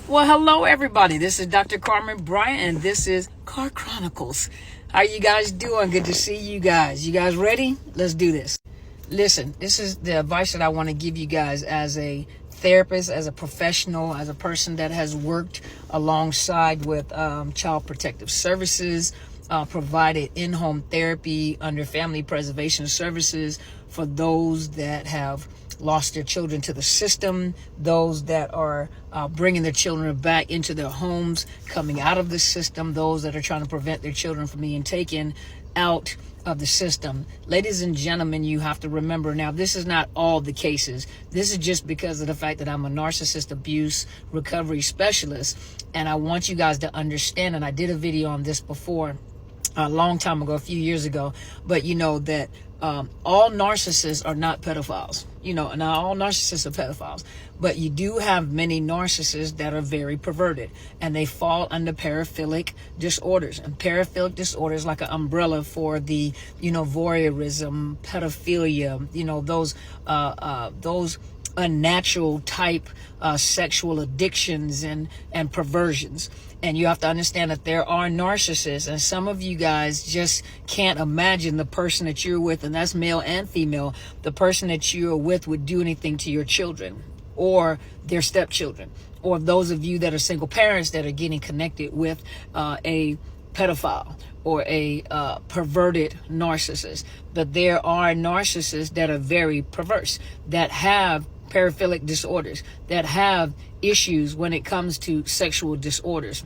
Well, hello everybody. This is Dr. Carmen Bryant, and this is Car Chronicles. How you guys doing? Good to see you guys. You guys ready? Let's do this. Listen, this is the advice that I want to give you guys as a therapist, as a professional, as a person that has worked alongside with Child Protective Services, provided in-home therapy under family preservation services for those that have lost their children to the system, those that are bringing their children back into their homes, coming out of the system, those that are trying to prevent their children from being taken out of the system. Ladies and gentlemen, you have to remember, now this is not all the cases. This is just because of the fact that I'm a narcissist abuse recovery specialist, and I want you guys to understand, and I did a video on this before a long time ago, a few years ago, but you know that all narcissists are not pedophiles. Not all narcissists are pedophiles, but you do have many narcissists that are very perverted, and they fall under paraphilic disorders. And paraphilic disorders, like an umbrella for the, voyeurism, pedophilia, those unnatural type sexual addictions and perversions. And you have to understand that there are narcissists, and some of you guys just can't imagine the person that you're with, and that's male and female, the person that you're with would do anything to your children or their stepchildren, or those of you that are single parents that are getting connected with a pedophile or a perverted narcissist. But there are narcissists that are very perverse, that have paraphilic disorders, that have issues when it comes to sexual disorders.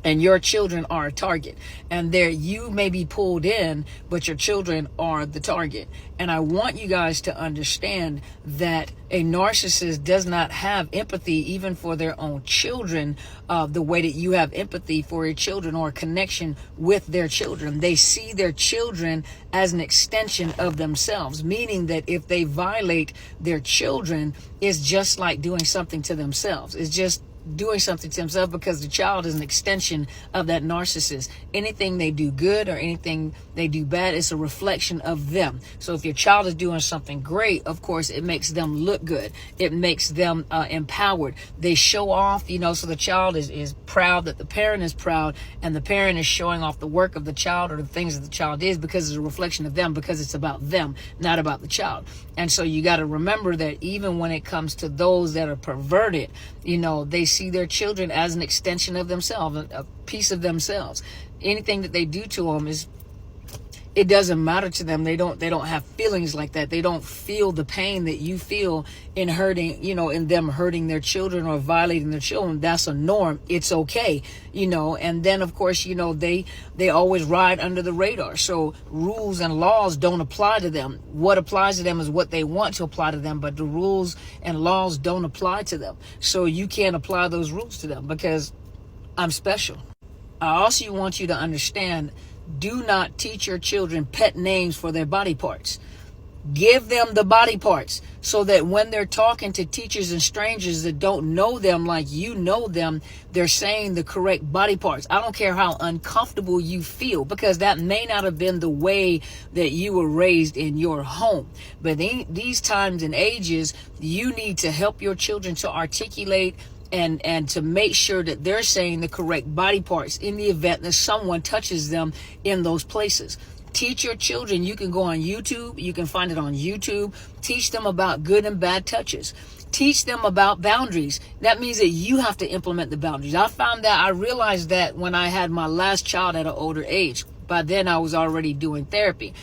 And your children are a target, and there you may be pulled in, but your children are the target. And I want you guys to understand that a narcissist does not have empathy even for their own children the way that you have empathy for your children or a connection with their children. They see their children as an extension of themselves, meaning that if they violate their children, it's just like doing something to themselves. It's just doing something to themselves, because the child is an extension of that narcissist. Anything they do good or anything they do bad, it's a reflection of them. So if your child is doing something great, of course it makes them look good, it makes them empowered. They show off, so the child is proud that the parent is proud, and the parent is showing off the work of the child or the things that the child is, because it's a reflection of them, because it's about them, not about the child. And so you got to remember that even when it comes to those that are perverted, they see their children as an extension of themselves, a piece of themselves. Anything that they do to them it doesn't matter to them. They don't have feelings like that. They don't feel the pain that you feel in hurting, in them hurting their children or violating their children. That's a norm. It's okay, and then of course, they always ride under the radar. So rules and laws don't apply to them. What applies to them is what they want to apply to them, but the rules and laws don't apply to them. So you can't apply those rules to them, because I'm special. I also want you to understand, do not teach your children pet names for their body parts. Give them the body parts so that when they're talking to teachers and strangers that don't know them like you know them, they're saying the correct body parts. I don't care how uncomfortable you feel, because that may not have been the way that you were raised in your home. But these times and ages, you need to help your children to articulate and to make sure that they're saying the correct body parts in the event that someone touches them in those places. Teach your children. You can go on YouTube. You can find it on YouTube. Teach them about good and bad touches. Teach them about boundaries. That means that you have to implement the boundaries. I realized that when I had my last child at an older age. By then I was already doing therapy.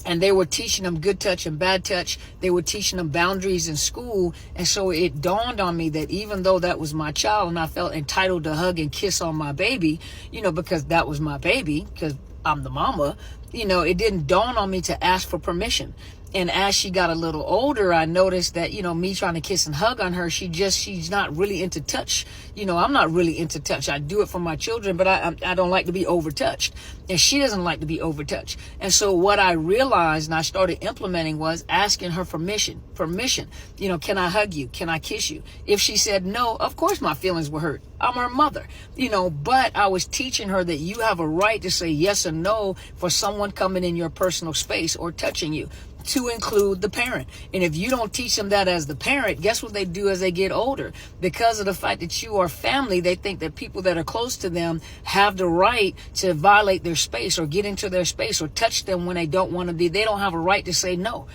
And they were teaching them good touch and bad touch. They were teaching them boundaries in school. And so it dawned on me that even though that was my child and I felt entitled to hug and kiss on my baby, because that was my baby, because I'm the mama, it didn't dawn on me to ask for permission. And as she got a little older, I noticed that, me trying to kiss and hug on her, she's not really into touch. I'm not really into touch. I do it for my children, but I don't like to be overtouched. And she doesn't like to be overtouched. And so what I realized and I started implementing was asking her permission. Can I hug you? Can I kiss you? If she said no, of course my feelings were hurt. I'm her mother, but I was teaching her that you have a right to say yes or no for someone coming in your personal space or touching you. to include the parent. And if you don't teach them that as the parent, guess what they do as they get older? Because of the fact that you are family, they think that people that are close to them have the right to violate their space or get into their space or touch them when they don't want to be. They don't have a right to say no.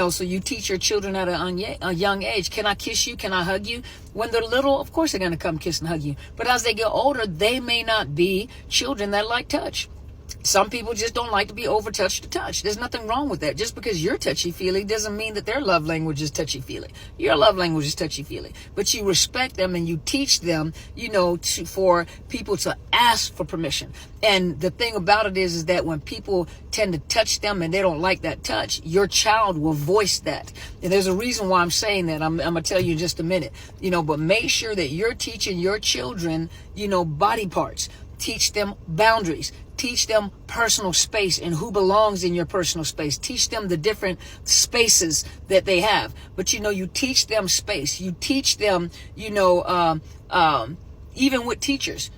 So you teach your children at a young age, can I kiss you? Can I hug you? When they're little, of course they're going to come kiss and hug you. But as they get older, they may not be children that like touch. Some people just don't like to be over-touched to touch. There's nothing wrong with that. Just because you're touchy-feely doesn't mean that their love language is touchy-feely. Your love language is touchy-feely. But you respect them and you teach them, for people to ask for permission. And the thing about it is that when people tend to touch them and they don't like that touch, your child will voice that. And there's a reason why I'm saying that. I'm going to tell you in just a minute. But make sure that you're teaching your children, body parts. Teach them boundaries. Teach them personal space and who belongs in your personal space. Teach them the different spaces that they have. But, you teach them space. You teach them, even with teachers,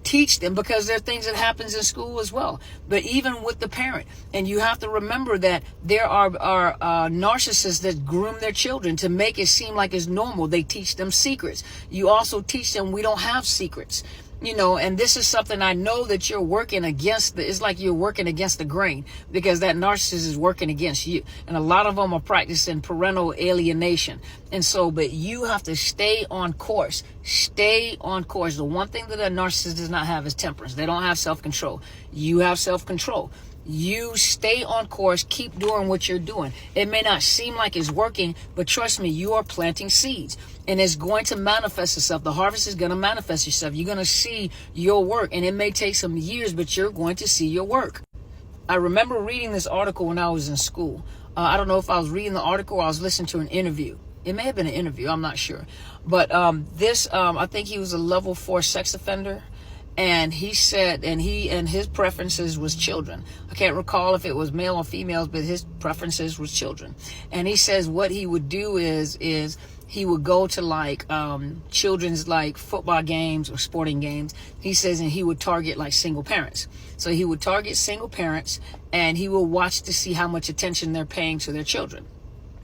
teach them, because there are things that happens in school as well. But even with the parent, and you have to remember that there are narcissists that groom their children to make it seem like it's normal. They teach them secrets. You also teach them we don't have secrets. And this is something I know that you're working against. It's like you're working against the grain, because that narcissist is working against you. And a lot of them are practicing parental alienation. And so, but you have to stay on course. Stay on course. The one thing that a narcissist does not have is temperance. They don't have self-control. You have self-control. You stay on course, keep doing what you're doing. It may not seem like it's working, but trust me, you are planting seeds and it's going to manifest itself. The harvest is going to manifest itself. You're going to see your work, and it may take some years, but you're going to see your work. I remember reading this article when I was in school. I don't know if I was reading the article or I was listening to an interview. It may have been an interview. I'm not sure. But I think he was a level 4 sex offender. And he said, and his preferences was children. I can't recall if it was male or females, but his preferences was children. And he says what he would do is he would go to children's football games or sporting games. He says, and he would target single parents. So he would target single parents, and he will watch to see how much attention they're paying to their children.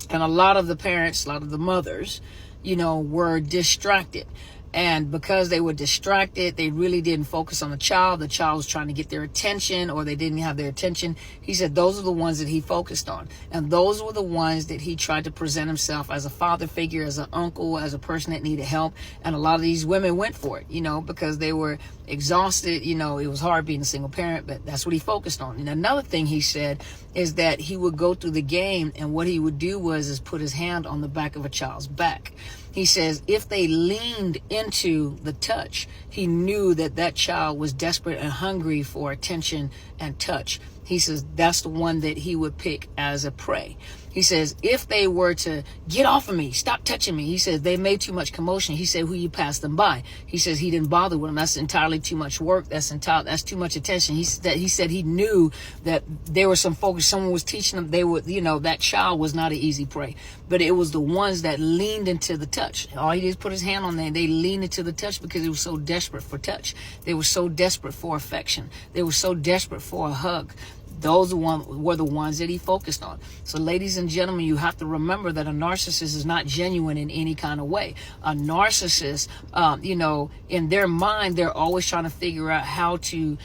And a lot of the parents, a lot of the mothers, were distracted. And because they were distracted, they really didn't focus on the child. The child was trying to get their attention, or they didn't have their attention. He said those are the ones that he focused on. And those were the ones that he tried to present himself as a father figure, as an uncle, as a person that needed help. And a lot of these women went for it, because they were exhausted. It was hard being a single parent, but that's what he focused on. And another thing he said is that he would go through the game, and what he would do is put his hand on the back of a child's back. He says if they leaned into the touch, he knew that child was desperate and hungry for attention and touch. He says that's the one that he would pick as a prey. He says if they were to get off of me, stop touching me, he says they made too much commotion. He said, who you passed them by? He says he didn't bother with them. That's entirely too much work. That's too much attention. He said he knew that there was some focus. Someone was teaching them. They would, that child was not an easy prey, but it was the ones that leaned into the touch. All he did is put his hand on there. They leaned into the touch because they were so desperate for touch. They were so desperate for affection. They were so desperate for a hug. Those were the ones that he focused on. So ladies and gentlemen, you have to remember that a narcissist is not genuine in any kind of way. A narcissist, in their mind, they're always trying to figure out how to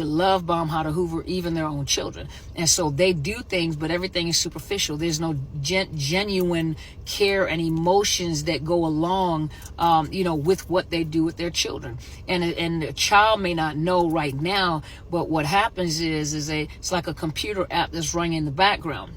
love bomb, how to hoover even their own children. And so they do things, but everything is superficial. There's no genuine care and emotions that go along, with what they do with their children. And the child may not know right now, but what happens it's like a computer app that's running in the background.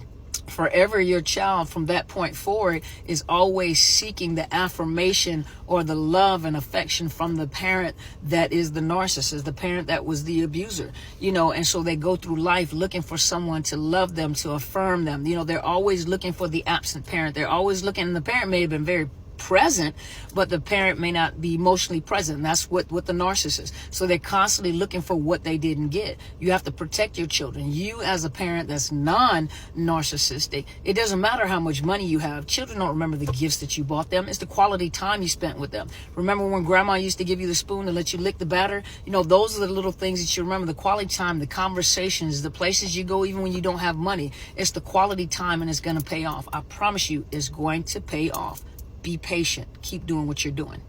Forever, your child from that point forward is always seeking the affirmation or the love and affection from the parent that is the narcissist, the parent that was the abuser, and so they go through life looking for someone to love them, to affirm them. They're always looking for the absent parent. They're always looking, and the parent may have been very present, but the parent may not be emotionally present. And that's what the narcissist. So they're constantly looking for what they didn't get. You have to protect your children. You as a parent that's non-narcissistic, it doesn't matter how much money you have. Children don't remember the gifts that you bought them. It's the quality time you spent with them. Remember when grandma used to give you the spoon to let you lick the batter? You know, those are the little things that you remember. The quality time, the conversations, the places you go even when you don't have money. It's the quality time, and it's going to pay off. I promise you, it's going to pay off. Be patient. Keep doing what you're doing.